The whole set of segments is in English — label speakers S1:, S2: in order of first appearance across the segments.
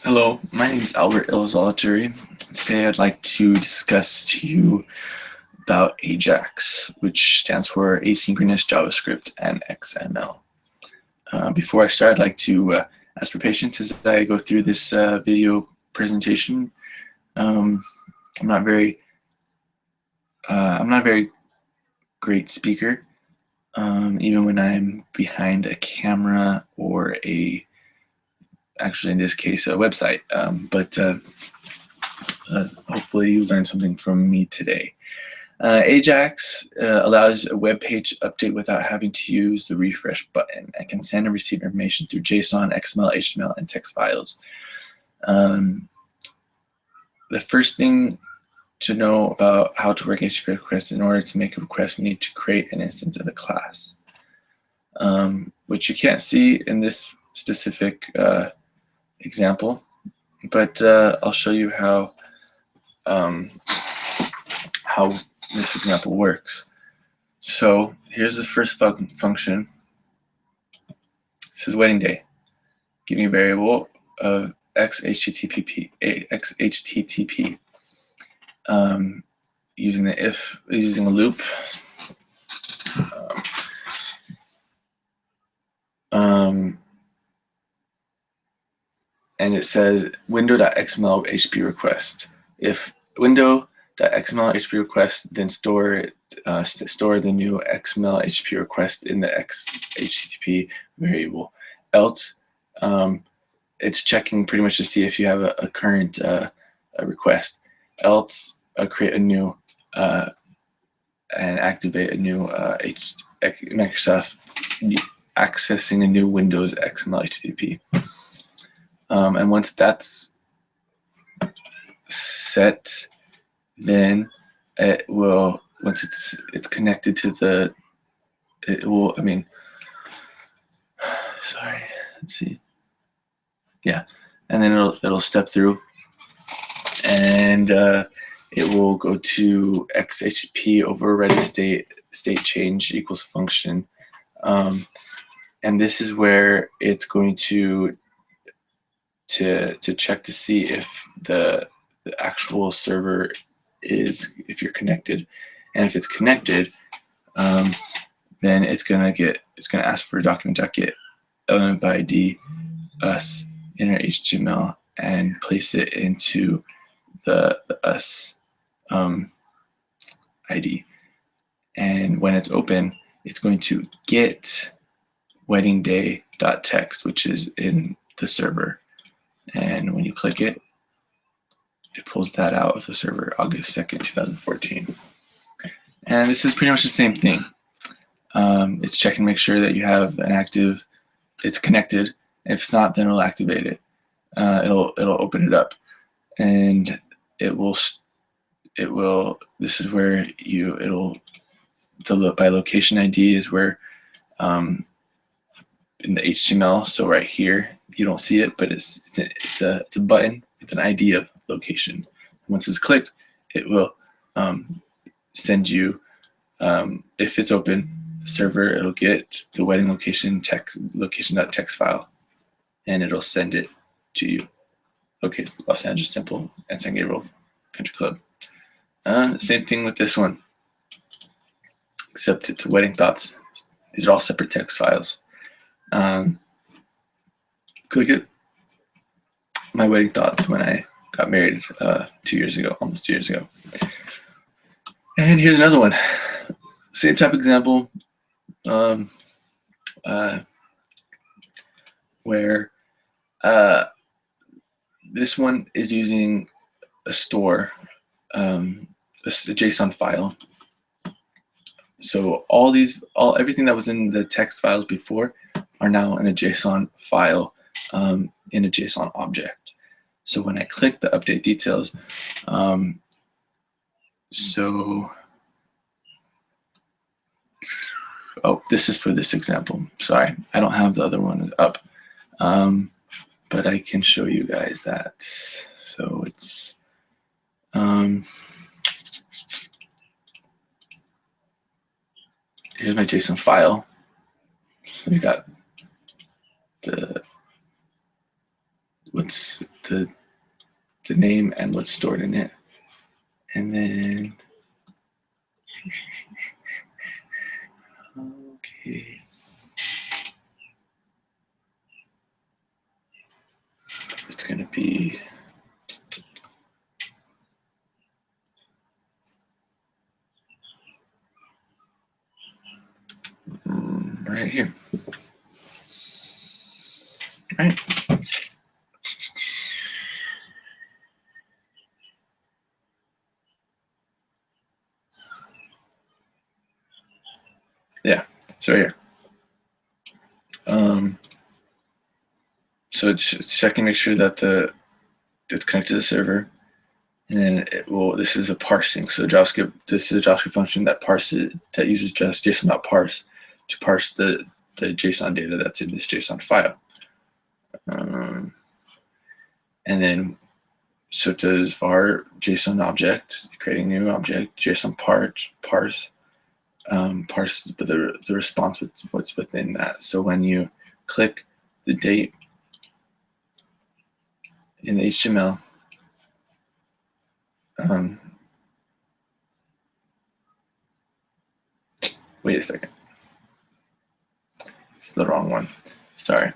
S1: Hello, my name is Albert Ilzolatory. Today I'd like to discuss to you about AJAX, which stands for Asynchronous JavaScript and XML. Before I start, I'd like to ask for patience as I go through this video presentation. I'm not a very great speaker, even when I'm behind a camera or actually in this case, a website. But hopefully you learned something from me today. AJAX allows a web page update without having to use the refresh button and can send and receive information through JSON, XML, HTML, and text files. The first thing to know about how to work HTTP requests: in order to make a request, we need to create an instance of a class, which you can't see in this specific example, but I'll show you how this example works. So here's the first function. This is wedding day. Give me a variable of xHTTP using a loop. And it says window.xml HTTP request. If window.xml HTTP request, then store the new XML HTTP request in the xHTTP variable. Else, it's checking pretty much to see if you have a current request. Else, create a new and activate a new Microsoft accessing a new Windows XML HTTP. And once that's set, then it will, once it's connected to the, it will, sorry, let's see. Yeah, and then it'll step through, and it will go to xHTTP overriding state change equals function, and this is where it's going to check to see if the actual server if you're connected, and if it's connected, then it's gonna ask for document.get element by ID us inner HTML and place it into the us ID. And when it's open, it's going to get weddingday.text, which is in the server. And when you click it, it pulls that out of the server, August 2nd, 2014. And this is pretty much the same thing. It's checking to make sure that you have an active, it's connected. If it's not, then it'll activate it. It'll open it up, and it will. This is where by location ID is where in the HTML. So right here, you don't see it, but it's a button with an ID of location. Once it's clicked, it will send you, if it's open, the server, it'll get the wedding location.txt file, and it'll send it to you. Okay, Los Angeles Temple and San Gabriel Country Club. Same thing with this one, except it's wedding thoughts. These are all separate text files. Click it. My wedding thoughts when I got married 2 years ago, almost 2 years ago. And here's another one. Same type of example, where this one is using a store, a JSON file. So everything that was in the text files before are now in a JSON file, in a JSON object. So when I click the update details, this is for this example. Sorry, I don't have the other one up, but I can show you guys that. So it's here's my JSON file. So we got the the name and what's stored in it. And then, okay. It's going to be right here. Right. Yeah, so right here. So it's checking, make sure that it's connected to the server, and then this is a parsing. So JavaScript, this is a JavaScript function that uses just JSON.parse to parse the JSON data that's in this JSON file. And then, so it does var JSON object, creating a new object, JSON parse the response with what's within that. So when you click the date in the HTML, wait a second, it's the wrong one. Sorry.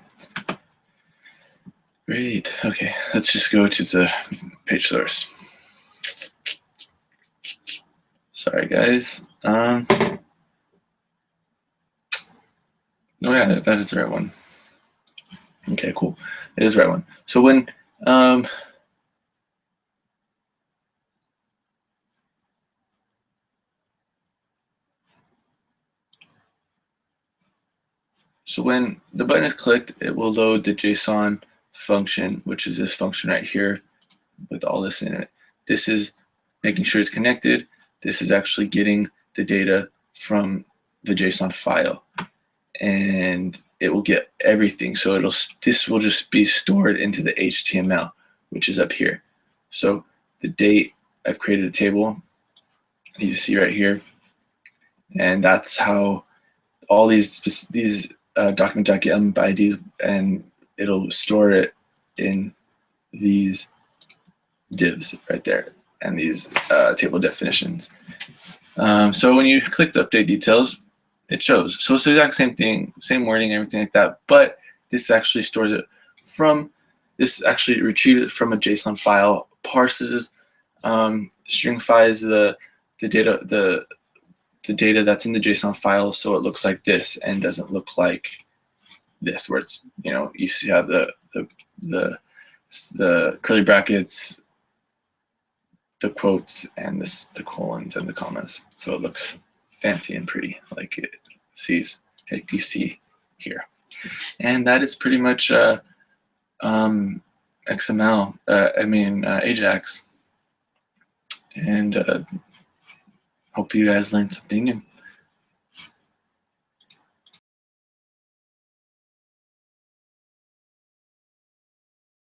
S1: Great. Okay, let's just go to the page source. Sorry, guys. No, yeah, that is the right one. Okay, cool. It is the right one. So when when the button is clicked, it will load the JSON function, which is this function right here with all this in it. This is making sure it's connected. This is actually getting the data from the JSON file, and it will get everything. So this will just be stored into the HTML, which is up here. So the date, I've created a table, you see right here, and that's how all these document.get IDs, and it'll store it in these divs right there and these table definitions. So when you click the update details, it shows. So it's the exact same thing, same wording, everything like that, but this actually stores it from, this actually retrieves it from a JSON file, parses, stringifies the data that's in the JSON file so it looks like this and doesn't look like this, where it's, you see have the curly brackets, the quotes, and the colons and the commas, so it looks fancy and pretty like you see here. And that is pretty much XML, AJAX, and hope you guys learned something new.